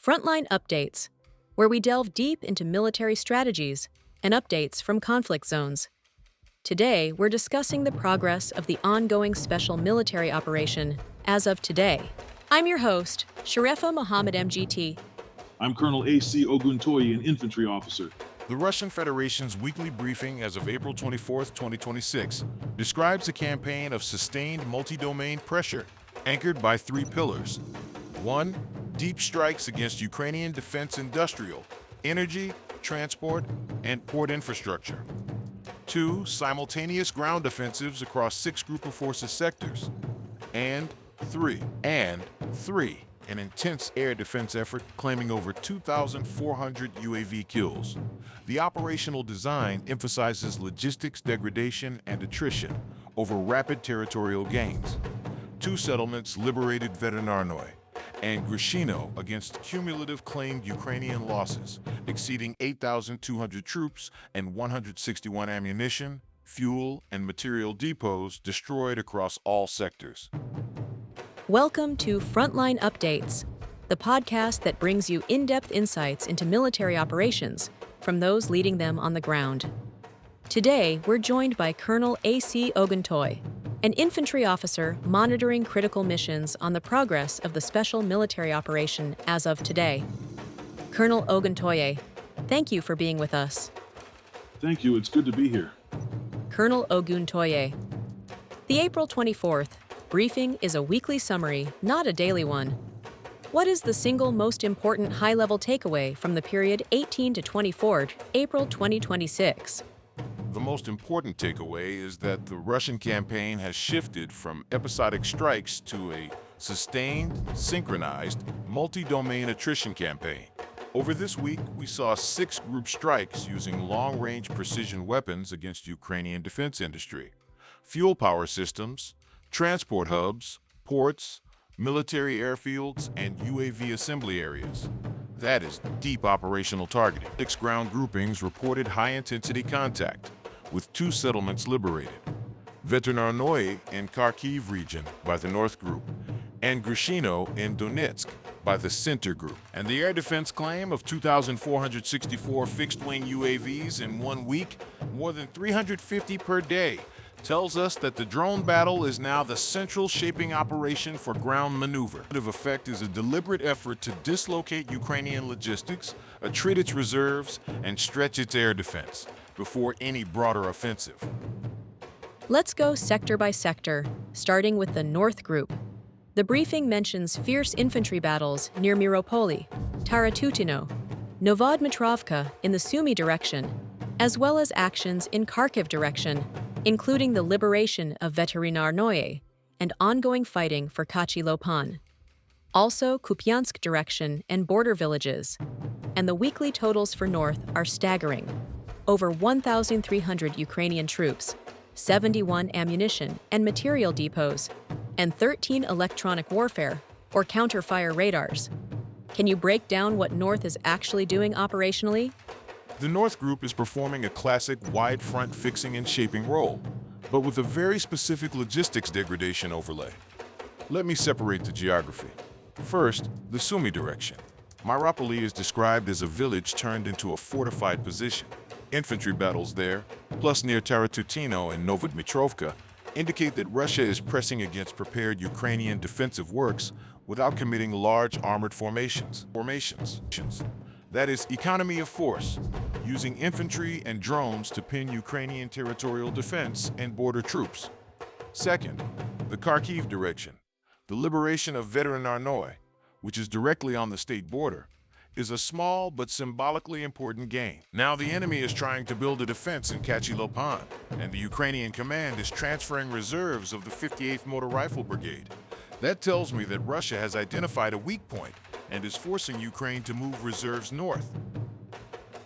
Frontline Updates, where we delve deep into military strategies and updates from conflict zones. Today, we're discussing the progress of the ongoing special military operation as of today. I'm your host, Sharefa Mohammed MGT. I'm Colonel A.C. Oguntoye, an infantry officer. The Russian Federation's weekly briefing as of April 24, 2026, describes a campaign of sustained multi-domain pressure, anchored by three pillars. 1. Deep strikes against Ukrainian defense industrial, energy, transport, and port infrastructure. 2. Simultaneous ground offensives across 6 group of forces sectors. And 3. An intense air defense effort claiming over 2,400 UAV kills. The operational design emphasizes logistics degradation and attrition over rapid territorial gains. 2 settlements liberated Veterinarnoy and Grishino against cumulative claimed Ukrainian losses, exceeding 8,200 troops and 161 ammunition, fuel, and material depots destroyed across all sectors. Welcome to Frontline Updates, the podcast that brings you in-depth insights into military operations from those leading them on the ground. Today, we're joined by Colonel A.C. Oguntoye, an infantry officer monitoring critical missions on the progress of the special military operation as of today. Colonel Oguntoye, thank you for being with us. Thank you, it's good to be here. Colonel Oguntoye. The April 24th briefing is a weekly summary, not a daily one. What is the single most important high-level takeaway from the period 18 to 24 April 2026? The most important takeaway is that the Russian campaign has shifted from episodic strikes to a sustained, synchronized, multi-domain attrition campaign. Over this week, we saw 6 group strikes using long-range precision weapons against Ukrainian defense industry, fuel power systems, transport hubs, ports, military airfields, and UAV assembly areas. That is deep operational targeting. 6 ground groupings reported high-intensity contact, with 2 settlements liberated, Veterinarnoy in Kharkiv region by the North Group, and Grishino in Donetsk by the Center Group. And the air defense claim of 2,464 fixed-wing UAVs in 1 week, more than 350 per day, tells us that the drone battle is now the central shaping operation for ground maneuver. The effect is a deliberate effort to dislocate Ukrainian logistics, attrit its reserves, and stretch its air defense before any broader offensive. Let's go sector by sector, starting with the North Group. The briefing mentions fierce infantry battles near Miropoli, Taratutyno, Novodmitrovka in the Sumy direction, as well as actions in Kharkiv direction, including the liberation of Veterinarnoye and ongoing fighting for Kachi-Lopan. Also Kupiansk direction and border villages. And the weekly totals for North are staggering. Over 1,300 Ukrainian troops, 71 ammunition and material depots, and 13 electronic warfare or counter-fire radars. Can you break down what North is actually doing operationally? The North Group is performing a classic wide front fixing and shaping role, but with a very specific logistics degradation overlay. Let me separate the geography. First, the Sumy direction. Miropoli is described as a village turned into a fortified position. Infantry battles there, plus near Taratutyno and Novodmitrovka, indicate that Russia is pressing against prepared Ukrainian defensive works without committing large armored formations. That is, economy of force, using infantry and drones to pin Ukrainian territorial defense and border troops. Second, the Kharkiv direction. The liberation of Veterinarnoy, which is directly on the state border, is a small but symbolically important gain. Now the enemy is trying to build a defense in Kachi-Lopan, and the Ukrainian command is transferring reserves of the 58th Motor Rifle Brigade. That tells me that Russia has identified a weak point and is forcing Ukraine to move reserves north.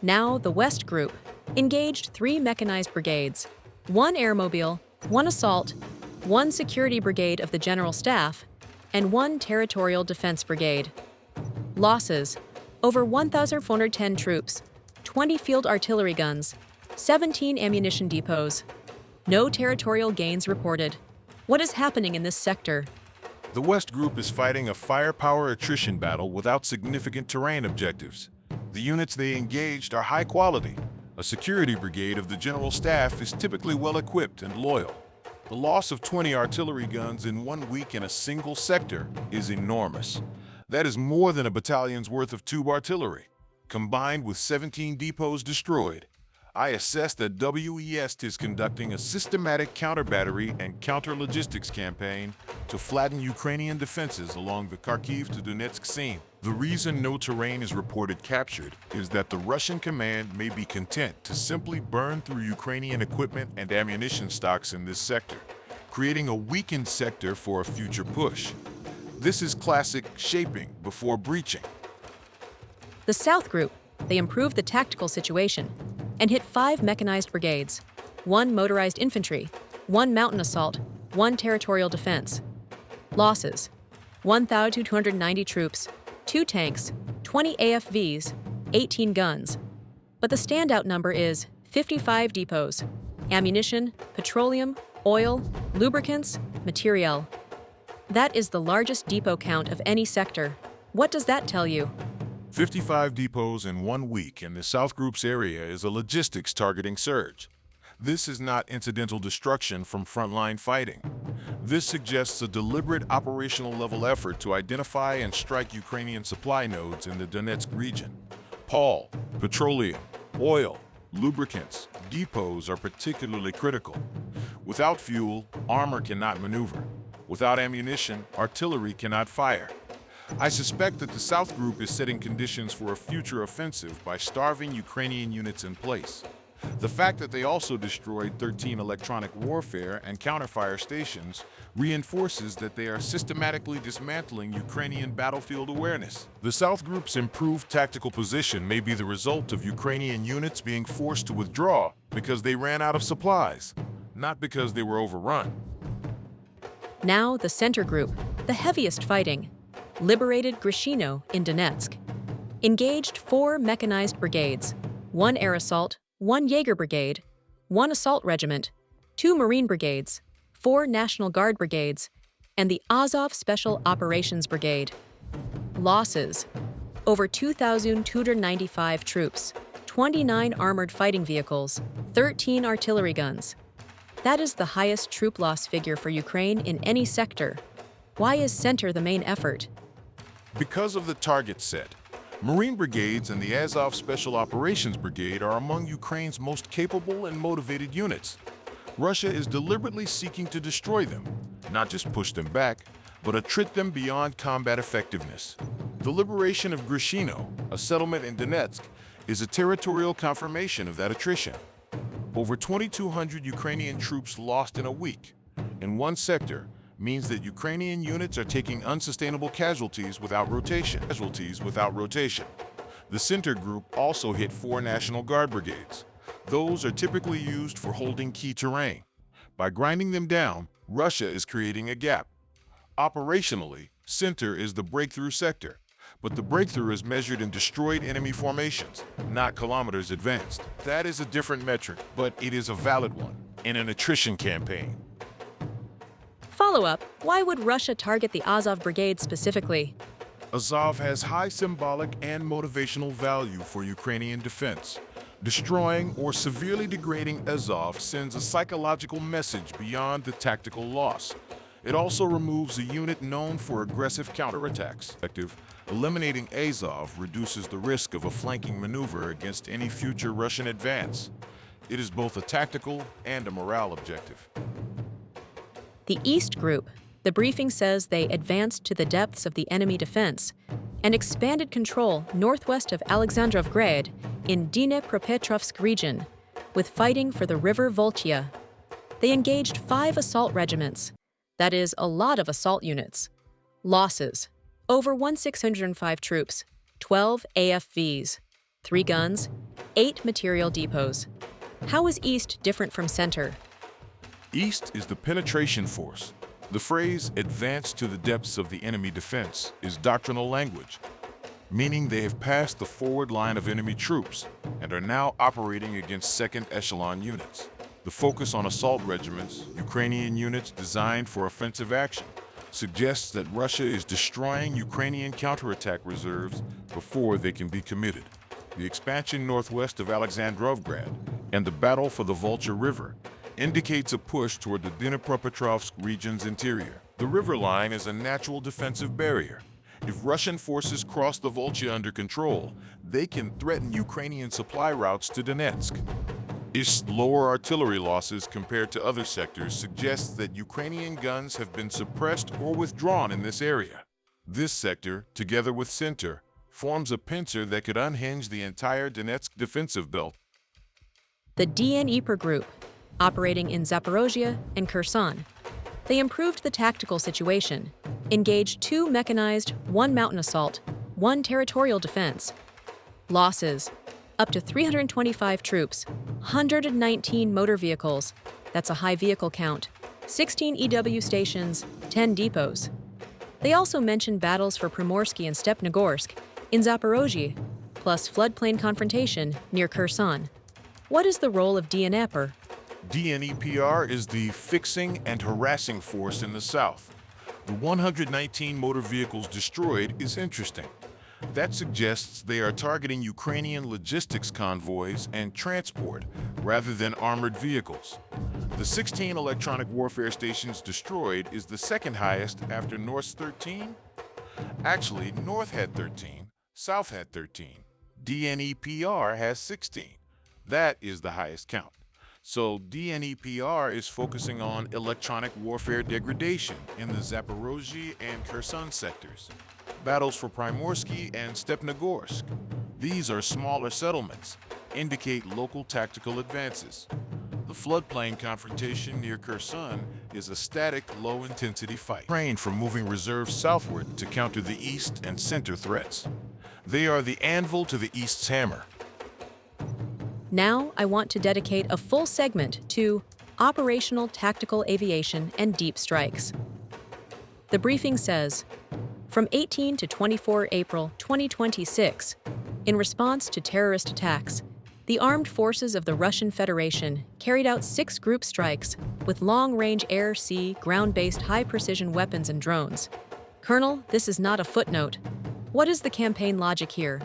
Now the West Group engaged 3 mechanized brigades, 1 airmobile, 1 assault, 1 security brigade of the General Staff, and 1 territorial defense brigade. Losses: over 1,410 troops, 20 field artillery guns, 17 ammunition depots. No territorial gains reported. What is happening in this sector? The West Group is fighting a firepower attrition battle without significant terrain objectives. The units they engaged are high quality. A security brigade of the General Staff is typically well-equipped and loyal. The loss of 20 artillery guns in 1 week in a single sector is enormous. That is more than a battalion's worth of tube artillery. Combined with 17 depots destroyed, I assess that WEST is conducting a systematic counter-battery and counter-logistics campaign to flatten Ukrainian defenses along the Kharkiv to Donetsk seam. The reason no terrain is reported captured is that the Russian command may be content to simply burn through Ukrainian equipment and ammunition stocks in this sector, creating a weakened sector for a future push. This is classic shaping before breaching. The South Group, they improved the tactical situation and hit 5 mechanized brigades, 1 motorized infantry, 1 mountain assault, 1 territorial defense. Losses: 1,290 troops, 2 tanks, 20 AFVs, 18 guns. But the standout number is 55 depots, ammunition, petroleum, oil, lubricants, materiel. That is the largest depot count of any sector. What does that tell you? 55 depots in 1 week in the South Group's area is a logistics targeting surge. This is not incidental destruction from frontline fighting. This suggests a deliberate operational level effort to identify and strike Ukrainian supply nodes in the Donetsk region. Paul, petroleum, oil, lubricants, depots are particularly critical. Without fuel, armor cannot maneuver. Without ammunition, artillery cannot fire. I suspect that the South Group is setting conditions for a future offensive by starving Ukrainian units in place. The fact that they also destroyed 13 electronic warfare and counterfire stations reinforces that they are systematically dismantling Ukrainian battlefield awareness. The South Group's improved tactical position may be the result of Ukrainian units being forced to withdraw because they ran out of supplies, not because they were overrun. Now the Center Group, the heaviest fighting, liberated Grishino in Donetsk, engaged 4 mechanized brigades, 1 air assault, 1 Jaeger brigade, 1 assault regiment, 2 Marine brigades, 4 National Guard brigades, and the Azov Special Operations Brigade. Losses: over 2,295 troops, 29 armored fighting vehicles, 13 artillery guns. That is the highest troop loss figure for Ukraine in any sector. Why is Center the main effort? Because of the target set. Marine brigades and the Azov Special Operations Brigade are among Ukraine's most capable and motivated units. Russia is deliberately seeking to destroy them, not just push them back, but attrit them beyond combat effectiveness. The liberation of Grishino, a settlement in Donetsk, is a territorial confirmation of that attrition. Over 2,200 Ukrainian troops lost in a week in one sector means that Ukrainian units are taking unsustainable casualties without rotation. The Center Group also hit 4 National Guard brigades. Those are typically used for holding key terrain. By grinding them down, Russia is creating a gap. Operationally, Center is the breakthrough sector, but the breakthrough is measured in destroyed enemy formations, not kilometers advanced. That is a different metric, but it is a valid one in an attrition campaign. Follow-up: why would Russia target the Azov Brigade specifically? Azov has high symbolic and motivational value for Ukrainian defense. Destroying or severely degrading Azov sends a psychological message beyond the tactical loss. It also removes a unit known for aggressive counterattacks. Eliminating Azov reduces the risk of a flanking maneuver against any future Russian advance. It is both a tactical and a morale objective. The East Group, the briefing says they advanced to the depths of the enemy defense and expanded control northwest of Alexandrovgrad in Dnepropetrovsk region, with fighting for the river Volchya. They engaged 5 assault regiments. That is a lot of assault units. Losses: over 1,605 troops, 12 AFVs, 3 guns, 8 material depots. How is East different from Center? East is the penetration force. The phrase "advance to the depths of the enemy defense" is doctrinal language, meaning they have passed the forward line of enemy troops and are now operating against second-echelon units. The focus on assault regiments, Ukrainian units designed for offensive action, suggests that Russia is destroying Ukrainian counterattack reserves before they can be committed. The expansion northwest of Alexandrovgrad and the battle for the Vulture River indicates a push toward the Dnipropetrovsk region's interior. The river line is a natural defensive barrier. If Russian forces cross the Volga under control, they can threaten Ukrainian supply routes to Donetsk. Its lower artillery losses compared to other sectors suggests that Ukrainian guns have been suppressed or withdrawn in this area. This sector, together with center, forms a pincer that could unhinge the entire Donetsk defensive belt. The Dnieper Group, operating in Zaporozhye and Kherson. They improved the tactical situation, engaged 2 mechanized, 1 mountain assault, 1 territorial defense. Losses: up to 325 troops, 119 motor vehicles, that's a high vehicle count, 16 EW stations, 10 depots. They also mentioned battles for Primorsky and Stepnogorsk in Zaporozhye, plus floodplain confrontation near Kherson. What is the role of Dnieper? DNEPR is the fixing and harassing force in the south. The 119 motor vehicles destroyed is interesting. That suggests they are targeting Ukrainian logistics convoys and transport rather than armored vehicles. The 16 electronic warfare stations destroyed is the second highest after North's 13? Actually, North had 13, South had 13. DNEPR has 16. That is the highest count. So DNEPR is focusing on electronic warfare degradation in the Zaporozhye and Kherson sectors. Battles for Primorsky and Stepnogorsk. These are smaller settlements, indicate local tactical advances. The floodplain confrontation near Kherson is a static, low-intensity fight, trained from moving reserves southward to counter the east and center threats. They are the anvil to the east's hammer. Now, I want to dedicate a full segment to operational tactical aviation and deep strikes. The briefing says, from 18 to 24 April 2026, in response to terrorist attacks, the armed forces of the Russian Federation carried out 6 group strikes with long-range air, sea, ground-based high-precision weapons and drones. Colonel, this is not a footnote. What is the campaign logic here?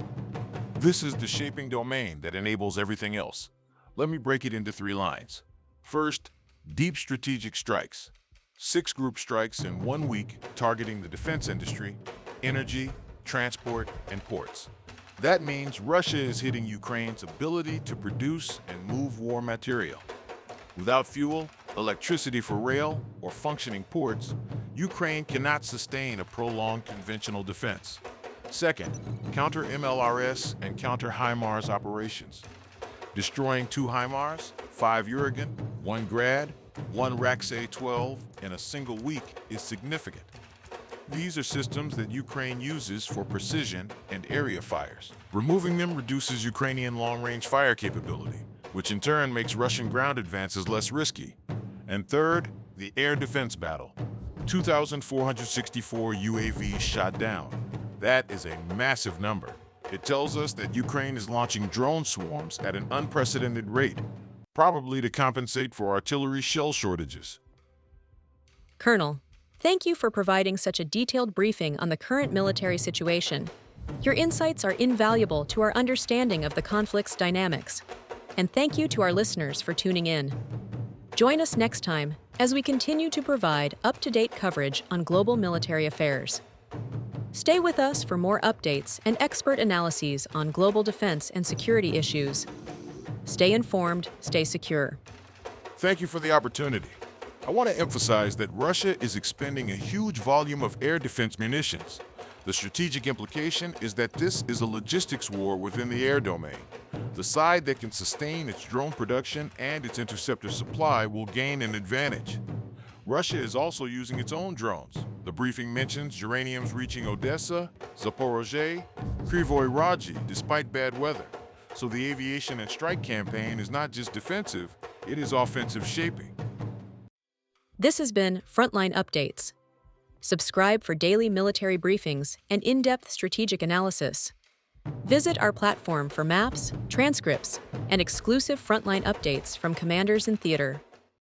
This is the shaping domain that enables everything else. Let me break it into 3 lines. First, deep strategic strikes. 6 group strikes in 1 week targeting the defense industry, energy, transport, and ports. That means Russia is hitting Ukraine's ability to produce and move war material. Without fuel, electricity for rail, or functioning ports, Ukraine cannot sustain a prolonged conventional defense. Second, counter-MLRS and counter-HIMARS operations. Destroying 2 HIMARS, 5 Urigan, 1 Grad, 1 RAX-A-12 in a single week is significant. These are systems that Ukraine uses for precision and area fires. Removing them reduces Ukrainian long-range fire capability, which in turn makes Russian ground advances less risky. And third, the air defense battle. 2,464 UAVs shot down. That is a massive number. It tells us that Ukraine is launching drone swarms at an unprecedented rate, probably to compensate for artillery shell shortages. Colonel, thank you for providing such a detailed briefing on the current military situation. Your insights are invaluable to our understanding of the conflict's dynamics. And thank you to our listeners for tuning in. Join us next time as we continue to provide up-to-date coverage on global military affairs. Stay with us for more updates and expert analyses on global defense and security issues. Stay informed, stay secure. Thank you for the opportunity. I want to emphasize that Russia is expending a huge volume of air defense munitions. The strategic implication is that this is a logistics war within the air domain. The side that can sustain its drone production and its interceptor supply will gain an advantage. Russia is also using its own drones. The briefing mentions uraniums reaching Odessa, Zaporozhye, Kryvyi Rih despite bad weather. So the aviation and strike campaign is not just defensive, it is offensive shaping. This has been Frontline Updates. Subscribe for daily military briefings and in-depth strategic analysis. Visit our platform for maps, transcripts, and exclusive frontline updates from commanders in theater.